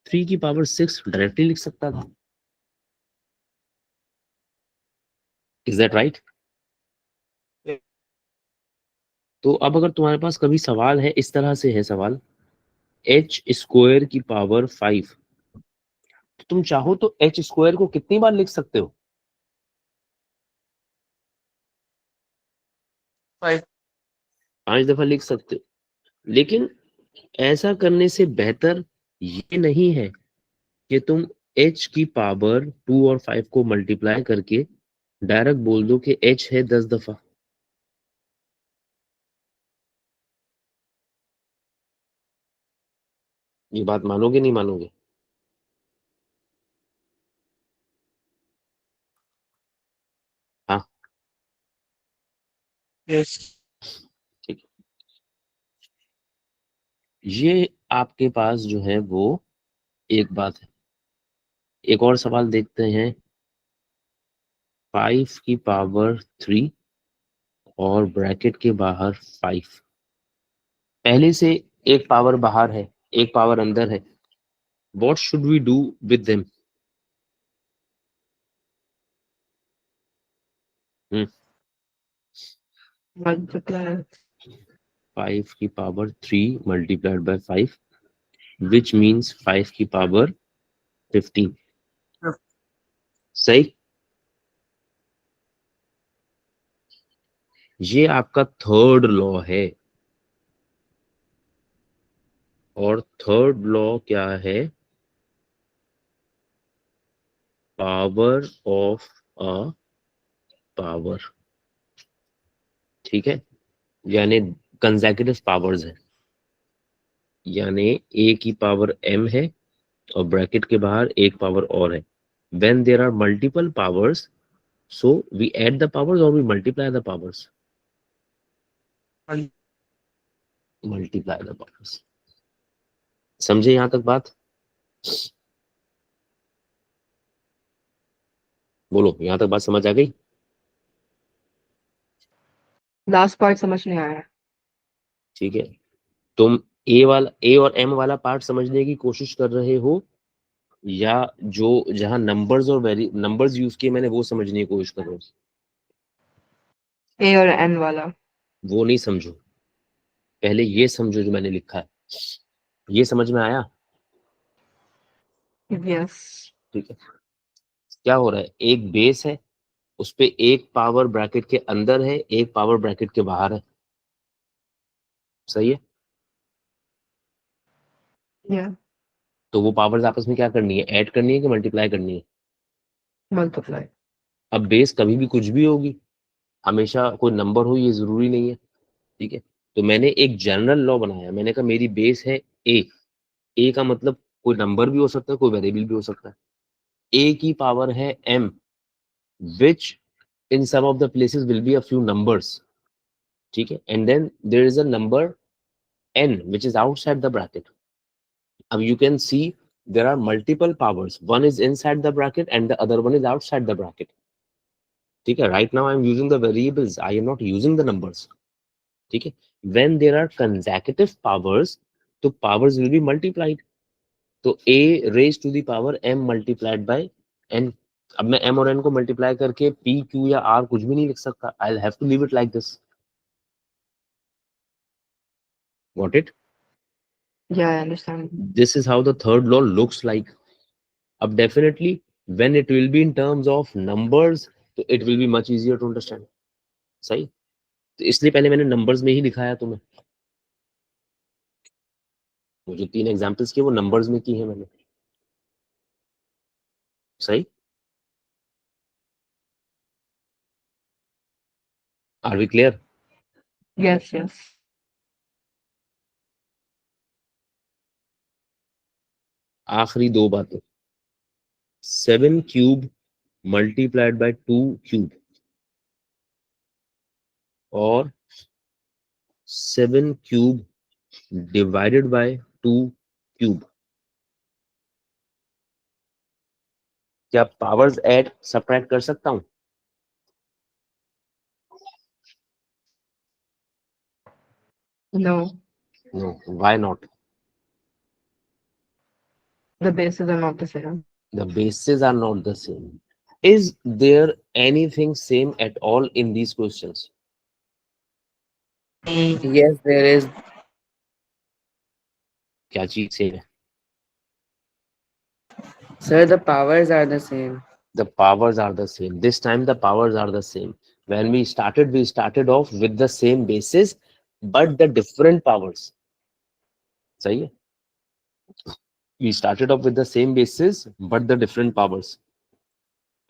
3 की पावर 6 डायरेक्टली लिख सकता था। Is that right? तो अब अगर तुम्हारे पास कभी सवाल है, इस तरह से है सवाल, h स्क्वायर की पावर 5, तो तुम चाहो तो h स्क्वायर को कितनी बार लिख सकते हो? 5. 5 दफा लिख सकते हो। लेकिन ऐसा करने से बेहतर ये नहीं है कि तुम h की पावर 2 और 5 को मल्टीप्लाई करके डायरेक्ट बोल दो कि h है 10 दफा। ये बात मानोगे नहीं मानोगे? हाँ, Yes. ठीक है। ये आपके पास जो है वो एक बात है। एक और सवाल देखते हैं। 5 की पावर 3 और ब्रैकेट के बाहर 5, पहले से एक पावर बाहर है, एक पावर अंदर है। What should we do with them? Multiply. 5 की power 3 multiplied by 5 which means 5 की पावर 15। सही। ये आपका थर्ड लॉ है। और थर्ड लॉ क्या है? Power of a power. ठीक है, यानी कंसेक्यूटिव पावर्स है, यानी a की पावर m है और ब्रैकेट के बाहर एक पावर और है। When there are multiple powers, so we add the powers और we multiply the powers. Multiply the powers. समझे यहां तक बात? बोलो, यहां तक बात समझ आ गई? लास्ट पार्ट समझ नहीं आया। ठीक है, तुम ए वाला, ए और एम वाला पार्ट समझने की कोशिश कर रहे हो, या जो जहां नंबर्स और नंबर्स यूज किए मैंने वो समझने की कोशिश कर रहे हो? ए और एन वाला। वो नहीं समझो, पहले ये समझो जो मैंने लिखा है। ये समझ में आया? यस। ठीक है, क्या हो रहा है? एक बेस है, उस पे एक पावर ब्रैकेट के अंदर है, एक पावर ब्रैकेट के बाहर है। सही है? या तो वो पावर्स आपस में क्या करनी है? ऐड करनी है कि मल्टीप्लाई करनी है? मल्टीप्लाई। अब बेस कभी भी कुछ भी होगी, हमेशा कोई नंबर हो ये जरूरी नहीं है। ठीक है, तो मैंने एक जनरल लॉ बनाया, मैंने कहा मेरी बेस है ए। ए का मतलब कोई नंबर भी हो सकता है, कोई वेरिएबल भी हो सकता है। ए की पावर है m, which in some of the places will be a few numbers. ठीक है, and then there is a number n which is outside the bracket. अब you can see there are multiple powers, one is inside the bracket and the other one is outside the bracket. ठीक है, right now I am using the variables, I am not using the numbers. ठीक है, when there are consecutive powers, तो powers will be multiplied. तो a raised to the power m multiplied by n. अब मैं m और n को multiply करके p q या r कुछ भी नहीं लिख सकता, I have to leave it like this. Got it? या I understand. This is how the third law looks like. अब definitely when it will be in terms of numbers, तो it will be much easier to understand. सही, तो इसलिए पहले मैंने numbers में ही दिखाया तुम्हें। वो जो 3 एग्जांपल्स किए वो नंबर्स में की है मैंने। सही। Are we clear? Yes yes. आखिरी 2 बातें, 7 क्यूब मल्टीप्लाइड बाय 2 क्यूब और 7 क्यूब डिवाइडेड बाय 2 क्यूब। क्या पावर्स ऐड सब्ट्रैक्ट कर सकता हूं? No, no, why not? The basis are not the same. The bases are not the same. Is there anything same at all in these questions? Yes, there is. क्या चीज same है? Sir, the powers are the same. The powers are the same. This time the powers are the same. When we started off with the same basis, but the different powers. सही है? We started off with the same basis, but the different powers.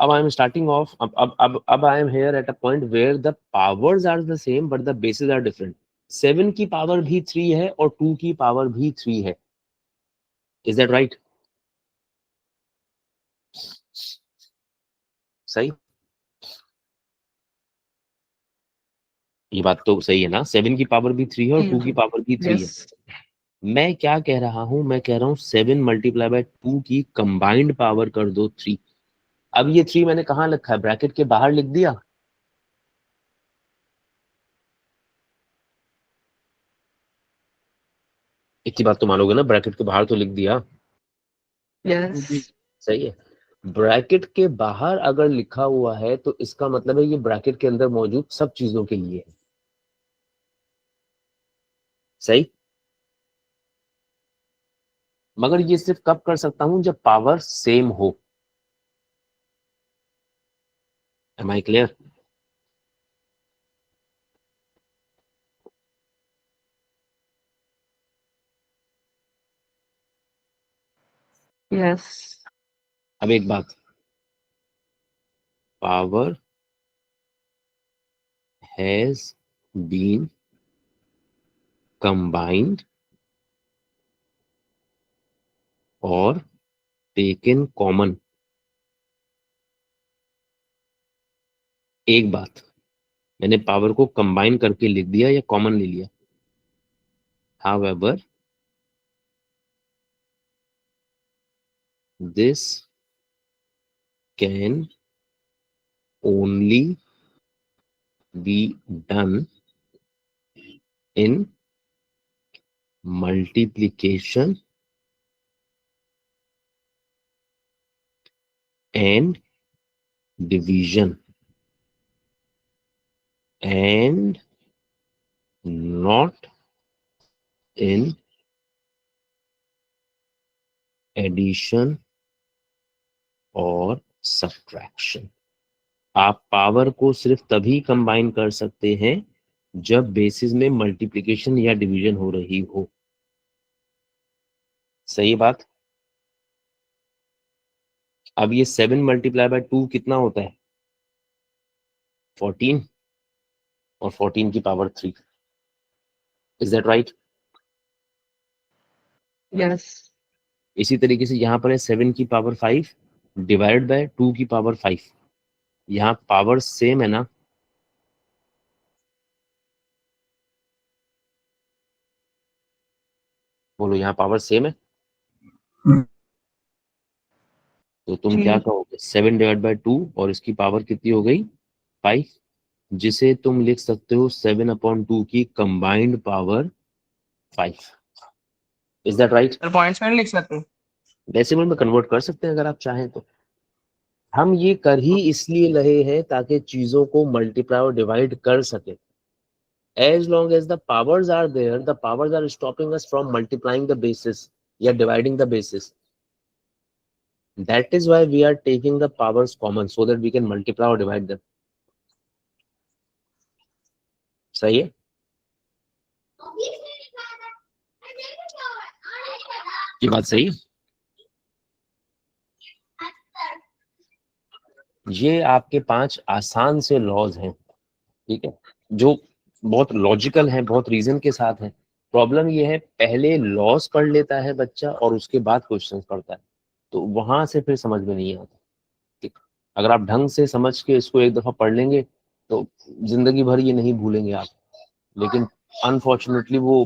अब I am starting off. अब I am here at a point where the powers are the same, but the bases are different. 7 की power भी 3 है और 2 की power भी 3 है. Is that right? सही, ये बात तो सही है ना? 7 की पावर भी 3 है और 2 की पावर भी 3 है. यस। मैं क्या कह रहा हूं? मैं कह रहा हूं 7 मल्टीप्लाई बाय 2 की कंबाइंड पावर कर दो 3. अब ये 3 मैंने कहाँ लिखा है? ब्रैकेट के बाहर लिख दिया. इतनी बात तो मानोगे ना? ब्रैकेट के बाहर तो लिख दिया. यस। सही है. ब्रैकेट के बाहर अगर लिखा हुआ है तो इसका मतलब है ये ब्रैकेट के अंदर मौजूद सब चीजों के लिए है. सही। मगर ये सिर्फ कब कर सकता हूं जब पावर सेम हो। Am I clear? Yes. अब एक बात, पावर हैज बीन कंबाइंड और टेकन कॉमन। एक बात, मैंने पावर को कंबाइन करके लिख दिया या कॉमन ले लिया। However, this can only be done in multiplication and division and not in addition और subtraction। आप पावर को सिर्फ तभी कंबाइन कर सकते हैं जब बेसिस में मल्टीप्लिकेशन या डिवीजन हो रही हो। सही बात। अब ये 7 मल्टीप्लाई बाय 2 कितना होता है? 14 और 14 की power 3। Is that right? Yes. इसी तरीके से यहाँ पर है 7 की पावर 5 डिवाइड बाय 2 की पावर 5। यहाँ पावर सेम है ना? बोलो, यहाँ पावर सेम है तो तुम जी। क्या कहोगे? 7 डिवाइड बाय 2 और इसकी पावर कितनी हो गई? 5, जिसे तुम लिख सकते हो 7/2 की combined power 5। Is that right? Sir points में नहीं लिख सकते? डेसिमल में कन्वर्ट कर सकते हैं अगर आप चाहें तो। हम ये कर ही इसलिए रहे हैं ताकि चीजों को मल्टीप्लाई और डिवाइड कर सके। As long as the powers are there, the powers are stopping us from multiplying the bases या dividing the bases. That is why we are taking the powers common so that we can multiply or divide them. सही है? ये बात सही है? ये आपके 5 आसान से लॉज हैं, ठीक है, जो बहुत लॉजिकल हैं, बहुत रीजन के साथ हैं। प्रॉब्लम ये है, पहले लॉस पढ़ लेता है बच्चा और उसके बाद क्वेश्चन पढ़ता है, तो वहां से फिर समझ में नहीं आता। ठीक, अगर आप ढंग से समझ के इसको एक दफा पढ़ लेंगे तो जिंदगी भर ये नहीं भूलेंगे आप। लेकिन अनफॉर्चुनेटली वो